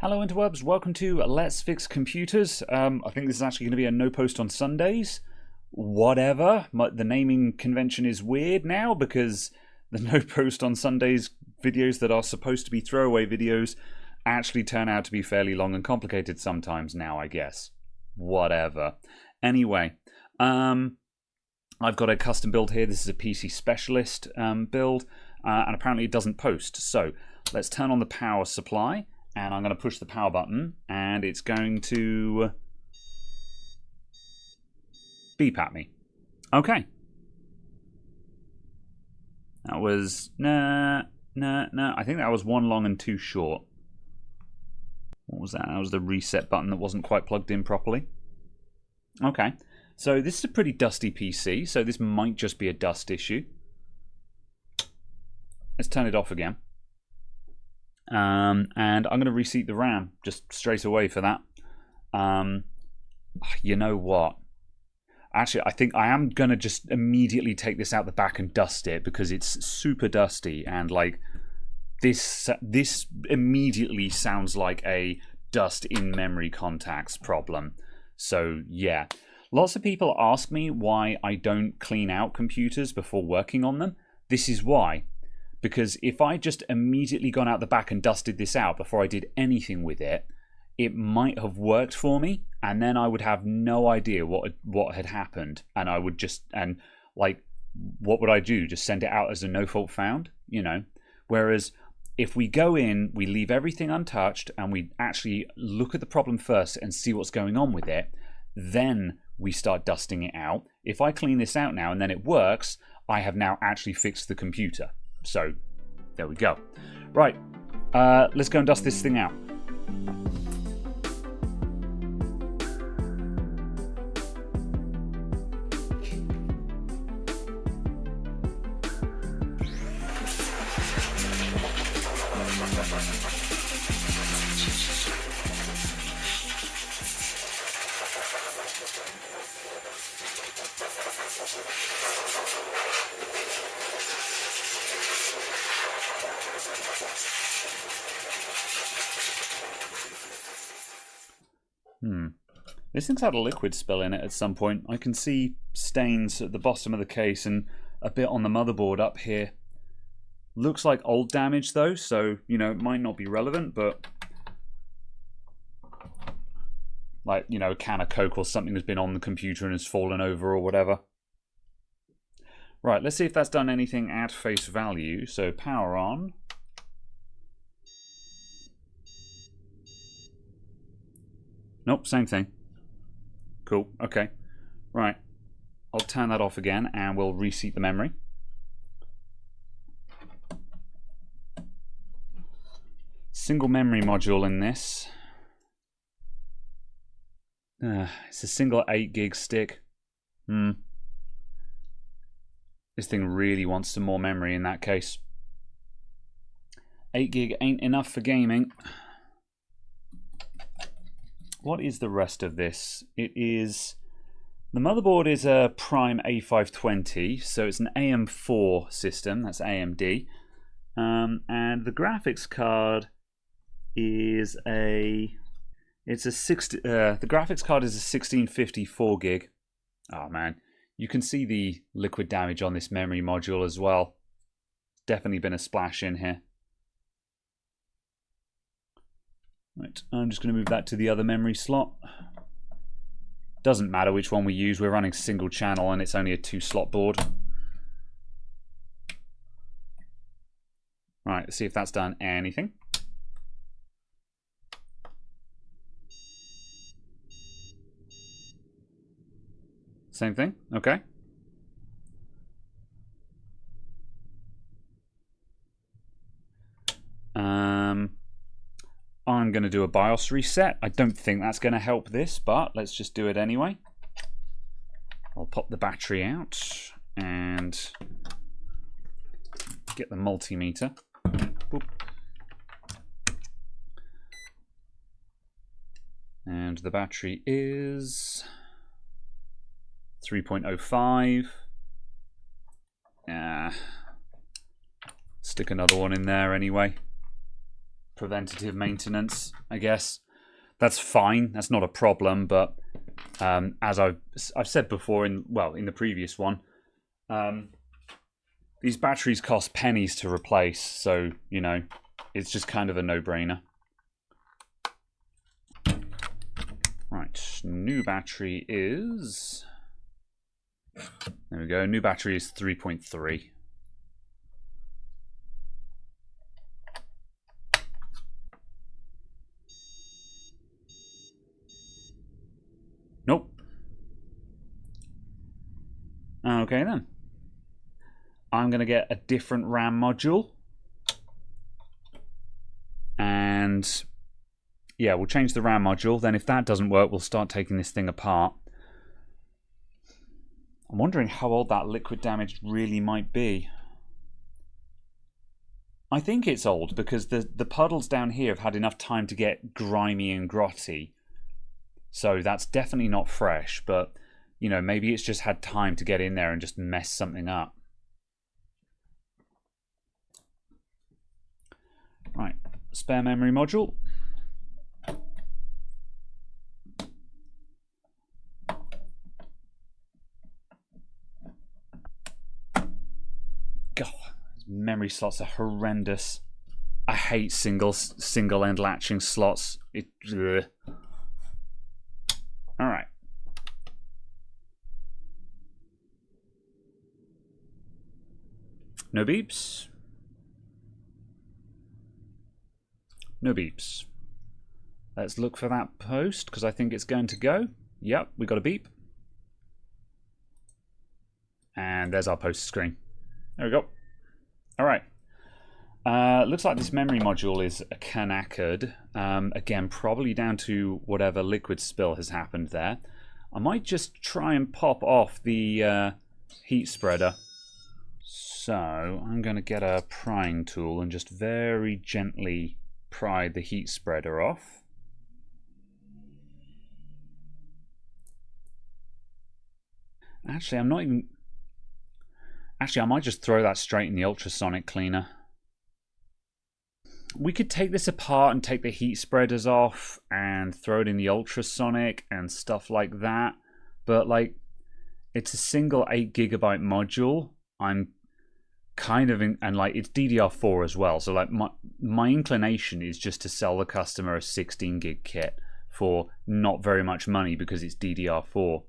Hello interwebs, welcome to Let's Fix Computers. I think this is actually going to be a no post on Sundays. Whatever, the naming convention is weird now because the no post on Sundays videos that are supposed to be throwaway videos actually turn out to be fairly long and complicated sometimes now, I guess. Whatever. Anyway, I've got a custom build here. This is a PC Specialist build, and apparently it doesn't post. So let's turn on the power supply. And I'm going to push the power button, and it's going to beep at me. Okay. That was... No. I think that was one long and two short. What was that? That was the reset button that wasn't quite plugged in properly. Okay. So this is a pretty dusty PC, so this might just be a dust issue. Let's turn it off again. And I'm going to reseat the RAM just straight away for that. You know what? Actually, I think I am going to just immediately take this out the back and dust it because it's super dusty, and like this immediately sounds like a dust in memory contacts problem. So yeah, lots of people ask me why I don't clean out computers before working on them. This is why. Because if I just immediately gone out the back and dusted this out before I did anything with it, it might have worked for me, and then I would have no idea what had happened, and I would just, and like, what would I do? Just send it out as a no fault found, you know? Whereas if we go in, we leave everything untouched, and we actually look at the problem first and see what's going on with it, then we start dusting it out. If I clean this out now and then it works, I have now actually fixed the computer. So, there we go. Right, let's go and dust this thing out. This thing's had a liquid spill in it at some point. I can see stains at the bottom of the case and a bit on the motherboard up here. Looks like old damage though, so, you know, it might not be relevant, but like, you know, a can of Coke or something has been on the computer and has fallen over or whatever. Right, let's see if that's done anything at face value. So power on. Nope, same thing. Cool, okay. Right, I'll turn that off again and we'll reseat the memory. Single memory module in this. It's a single 8 gig stick. This thing really wants some more memory in that case. 8 gig ain't enough for gaming. What is the rest of this? It is... The motherboard is a Prime A520, so it's an AM4 system, that's AMD. And the graphics card is a... the graphics card is a 1654 gig. Oh man, you can see the liquid damage on this memory module as well. Definitely been a splash in here. Right, I'm just going to move that to the other memory slot. Doesn't matter which one we use, we're running single channel and it's only a 2-slot board. Right, let's see if that's done anything. Same thing, okay. I'm going to do a BIOS reset. I don't think that's going to help this, but let's just do it anyway. I'll pop the battery out and get the multimeter. Boop. And the battery is 3.05. Stick another one in there anyway. preventative maintenance, I guess. That's fine. That's not a problem. But as I've said before, in the previous one, these batteries cost pennies to replace. So it's just kind of a no-brainer. Right, new battery is... There we go. New battery is 3.3. Nope. Okay then. I'm going to get a different RAM module. And yeah, we'll change the RAM module. Then if that doesn't work, we'll start taking this thing apart. I'm wondering how old that liquid damage really might be. I think it's old because the puddles down here have had enough time to get grimy and grotty. So that's definitely not fresh, but maybe it's just had time to get in there and just mess something up. Right, spare memory module. God, memory slots are horrendous. I hate single end latching slots. Ugh. All right. No beeps. No beeps. Let's look for that post because I think it's going to go. Yep, we got a beep. And there's our post screen. There we go. All right. Looks like this memory module is knackered. Again, probably down to whatever liquid spill has happened there. I might just try and pop off the heat spreader. So I'm going to get a prying tool and just very gently pry the heat spreader off. Actually, I'm not even... Actually, I might just throw that straight in the ultrasonic cleaner. We could take this apart and take the heat spreaders off and throw it in the ultrasonic and stuff like that. But it's a single 8GB module. I'm kind of in, and it's DDR4 as well. So my inclination is just to sell the customer a 16GB kit for not very much money because it's DDR4.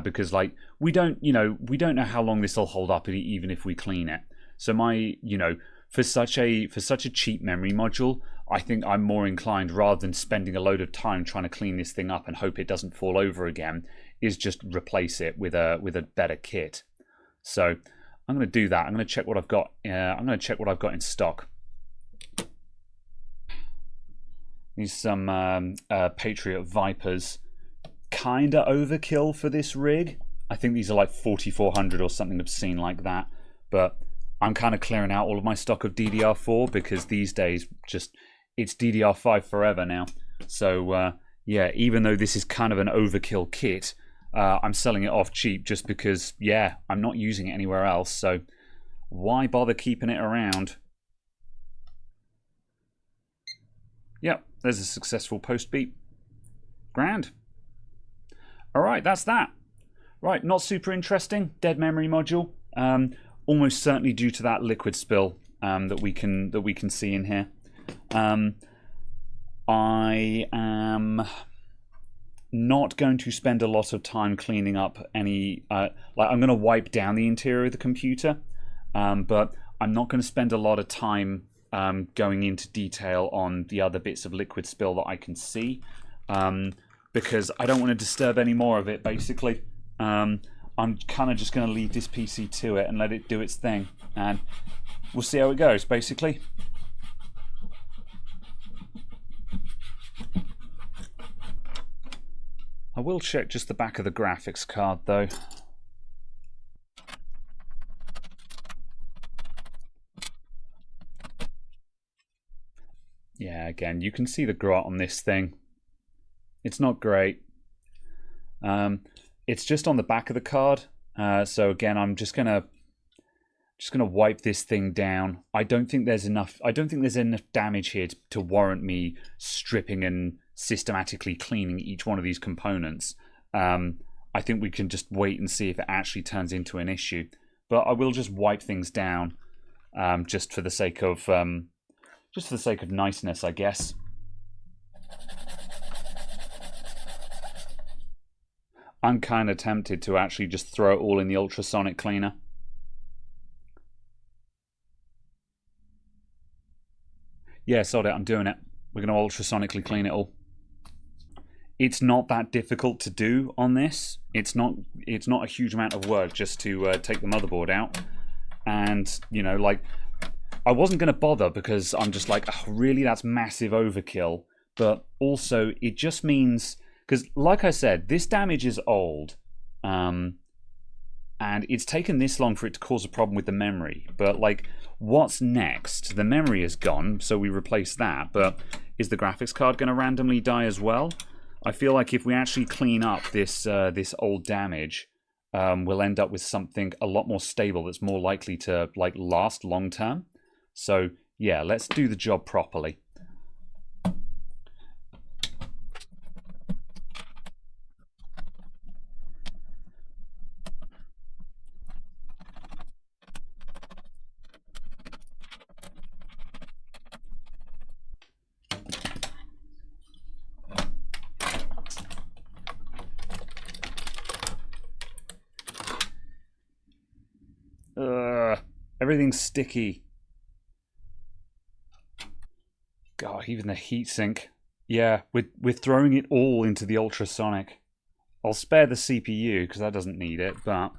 Because we don't know how long this will hold up even if we clean it. So for such a cheap memory module, I think I'm more inclined, rather than spending a load of time trying to clean this thing up and hope it doesn't fall over again, is just replace it with a better kit. So I'm going to do that. I'm going to check what I've got. I'm going to check what I've got in stock. These some Patriot Vipers. Kinda overkill for this rig. I think these are like 4400 or something obscene like that. But I'm kind of clearing out all of my stock of DDR4 because these days it's DDR5 forever now. So yeah, even though this is kind of an overkill kit, I'm selling it off cheap just because, yeah, I'm not using it anywhere else. So why bother keeping it around? Yep, there's a successful post beep. Grand. All right, that's that. Right, not super interesting. Dead memory module. Almost certainly due to that liquid spill that we can see in here. I am not going to spend a lot of time cleaning up any. I'm going to wipe down the interior of the computer, but I'm not going to spend a lot of time going into detail on the other bits of liquid spill that I can see. Because I don't want to disturb any more of it, basically. I'm kind of just going to leave this PC to it and let it do its thing. And we'll see how it goes, basically. I will check just the back of the graphics card, though. Yeah, again, you can see the grot on this thing. It's not great. It's just on the back of the card. So again, I'm just going to Just going to wipe this thing down. I don't think there's enough damage here to warrant me stripping and systematically cleaning each one of these components. I think we can just wait and see if it actually turns into an issue. But I will just wipe things down, just for the sake of niceness, I guess. I'm kind of tempted to actually just throw it all in the ultrasonic cleaner. Yeah, sod it, I'm doing it. We're going to ultrasonically clean it all. It's not that difficult to do on this. It's not a huge amount of work just to take the motherboard out. And, you know, like, I wasn't going to bother because I'm just like, oh, really, that's massive overkill. But also, it just means, because like I said, this damage is old. And it's taken this long for it to cause a problem with the memory. But, like, what's next? The memory is gone, so we replace that. But is the graphics card going to randomly die as well? I feel like if we actually clean up this this old damage, we'll end up with something a lot more stable that's more likely to, like, last long term. So, yeah, let's do the job properly. Everything's sticky. God, even the heatsink. Yeah, we're throwing it all into the ultrasonic. I'll spare the CPU because that doesn't need it, but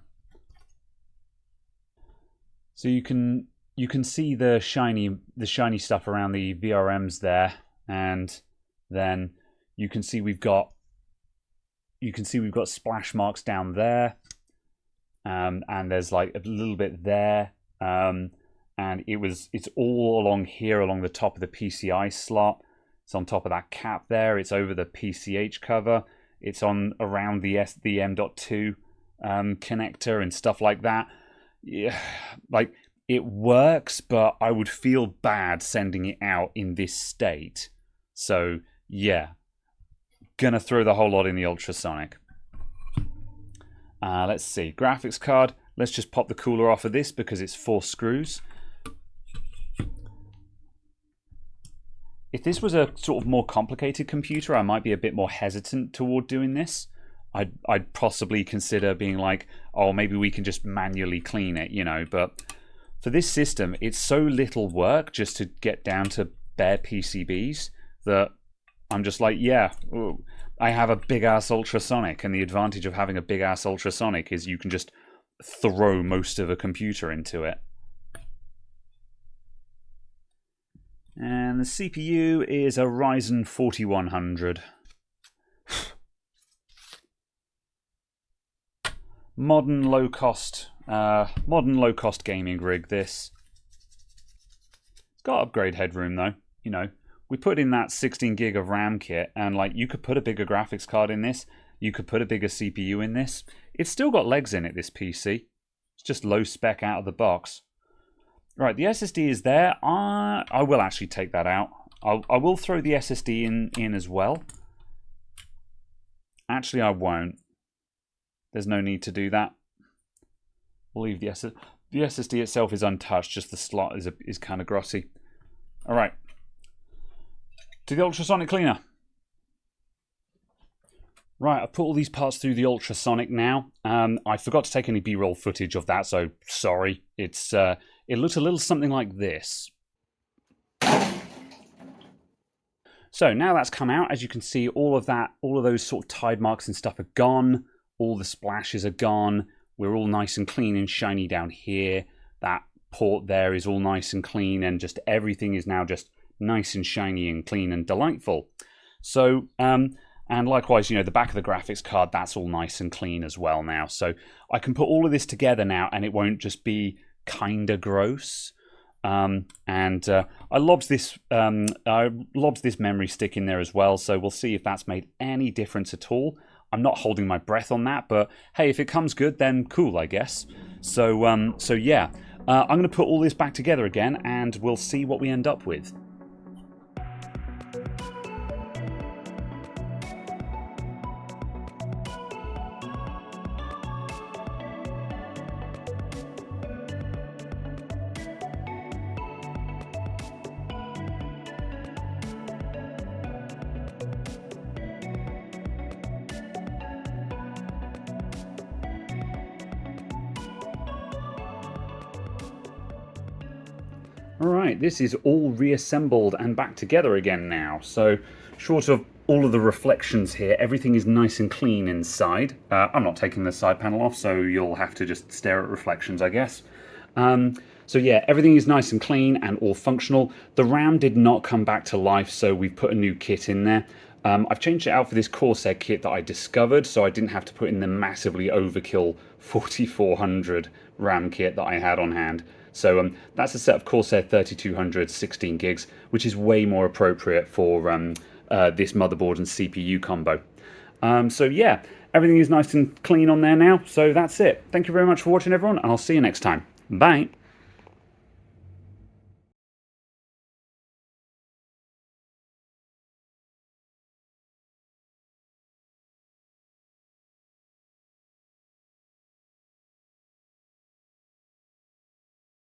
so you can see the shiny stuff around the VRMs there, and then you can see we've got splash marks down there, and there's like a little bit there. And it's all along here, along the top of the PCI slot. It's on top of that cap there. It's over the PCH cover. It's on around the M.2 connector and stuff like that. Yeah, like, it works, but I would feel bad sending it out in this state. So yeah, gonna throw the whole lot in the ultrasonic. Let's see, graphics card. Let's just pop the cooler off of this because it's 4 screws. If this was a sort of more complicated computer, I might be a bit more hesitant toward doing this. I'd possibly consider being like, oh, maybe we can just manually clean it, you know. But for this system, it's so little work just to get down to bare PCBs that I'm just like, yeah, ooh, I have a big-ass ultrasonic, and the advantage of having a big-ass ultrasonic is you can just throw most of a computer into it. And the CPU is a Ryzen 4100. Modern low-cost gaming rig, this. It's got upgrade headroom, though. You know, we put in that 16 gig of RAM kit, and, like, you could put a bigger graphics card in this. You could put a bigger CPU in this. It's still got legs in it, this PC. It's just low spec out of the box. Right, the SSD is there. I will actually take that out. I will throw the SSD in as well. Actually, I won't. There's no need to do that. We'll leave the SSD. The SSD itself is untouched. Just the slot is kind of grossy. All right. To the ultrasonic cleaner. Right, I've put all these parts through the ultrasonic now. I forgot to take any B-roll footage of that, so sorry. It looks a little something like this. So now that's come out, as you can see, all of those sort of tide marks and stuff are gone. All the splashes are gone. We're all nice and clean and shiny down here. That port there is all nice and clean, and just everything is now just nice and shiny and clean and delightful. So, and likewise, you know, the back of the graphics card, that's all nice and clean as well now. So I can put all of this together now, and it won't just be kinda gross. I lobbed this memory stick in there as well, so we'll see if that's made any difference at all. I'm not holding my breath on that, but hey, if it comes good, then cool, I guess. So yeah, I'm going to put all this back together again and we'll see what we end up with. Alright, this is all reassembled and back together again now. So, short of all of the reflections here, everything is nice and clean inside. I'm not taking the side panel off, so you'll have to just stare at reflections, I guess. So yeah, everything is nice and clean and all functional. The RAM did not come back to life, so we've put a new kit in there. I've changed it out for this Corsair kit that I discovered, so I didn't have to put in the massively overkill 4400 RAM kit that I had on hand. So that's a set of Corsair 3200 16 gigs, which is way more appropriate for this motherboard and CPU combo. So yeah, everything is nice and clean on there now, so that's it. Thank you very much for watching, everyone, and I'll see you next time. Bye!